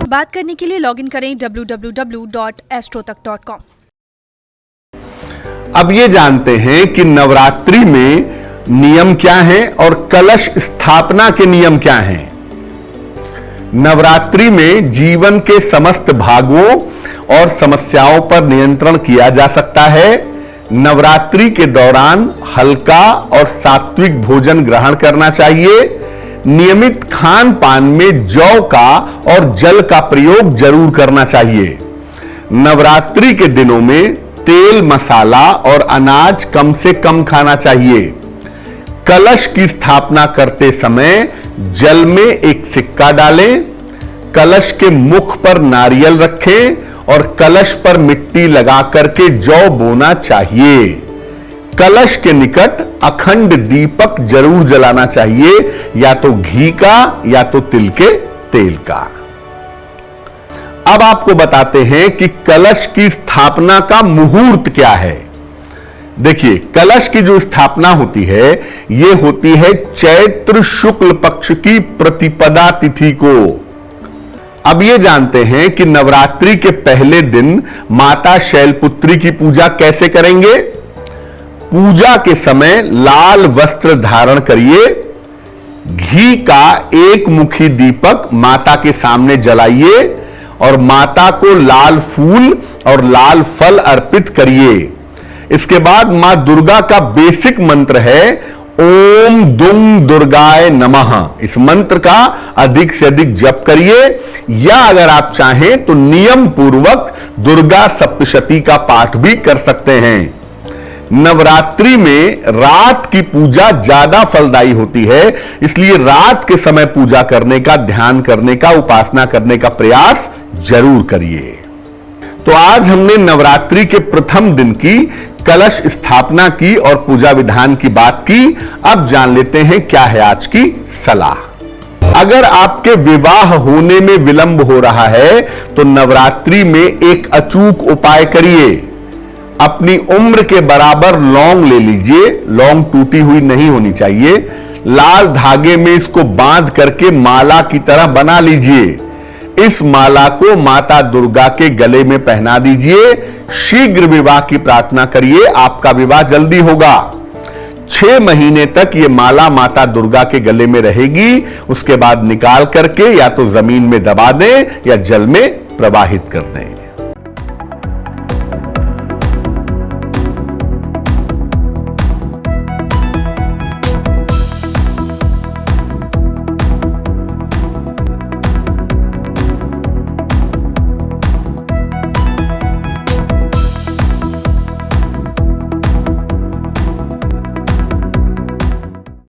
बात करने के लिए लॉगिन करें www.astrotak.com। अब ये जानते हैं कि नवरात्रि में नियम क्या हैं और कलश स्थापना के नियम क्या हैं। नवरात्रि में जीवन के समस्त भागों और समस्याओं पर नियंत्रण किया जा सकता है। नवरात्रि के दौरान हल्का और सात्विक भोजन ग्रहण करना चाहिए। नियमित खान पान में जौ का और जल का प्रयोग जरूर करना चाहिए। नवरात्रि के दिनों में तेल, मसाला और अनाज कम से कम खाना चाहिए। कलश की स्थापना करते समय जल में एक सिक्का डालें, कलश के मुख पर नारियल रखें और कलश पर मिट्टी लगा करके जौ बोना चाहिए। कलश के निकट अखंड दीपक जरूर जलाना चाहिए, या तो घी का या तो तिल के तेल का। अब आपको बताते हैं कि कलश की स्थापना का मुहूर्त क्या है। देखिए, कलश की जो स्थापना होती है यह होती है चैत्र शुक्ल पक्ष की प्रतिपदा तिथि को। अब ये जानते हैं कि नवरात्रि के पहले दिन माता शैलपुत्री की पूजा कैसे करेंगे। पूजा के समय लाल वस्त्र धारण करिए, घी का एक मुखी दीपक माता के सामने जलाइए और माता को लाल फूल और लाल फल अर्पित करिए। इसके बाद मां दुर्गा का बेसिक मंत्र है ओम दुंग दुर्गाय नमः। इस मंत्र का अधिक से अधिक जप करिए, या अगर आप चाहें तो नियम पूर्वक दुर्गा सप्तशती का पाठ भी कर सकते हैं। नवरात्रि में रात की पूजा ज्यादा फलदायी होती है, इसलिए रात के समय पूजा करने का, ध्यान करने का, उपासना करने का प्रयास जरूर करिए। तो आज हमने नवरात्रि के प्रथम दिन की कलश स्थापना की और पूजा विधान की बात की। अब जान लेते हैं क्या है आज की सलाह। अगर आपके विवाह होने में विलंब हो रहा है तो नवरात्रि में एक अचूक उपाय करिए। अपनी उम्र के बराबर लौंग ले लीजिए, लौंग टूटी हुई नहीं होनी चाहिए। लाल धागे में इसको बांध करके माला की तरह बना लीजिए। इस माला को माता दुर्गा के गले में पहना दीजिए। शीघ्र विवाह की प्रार्थना करिए, आपका विवाह जल्दी होगा। 6 महीने तक यह माला माता दुर्गा के गले में रहेगी। उसके बाद निकाल करके या तो जमीन में दबा दें या जल में प्रवाहित कर दें।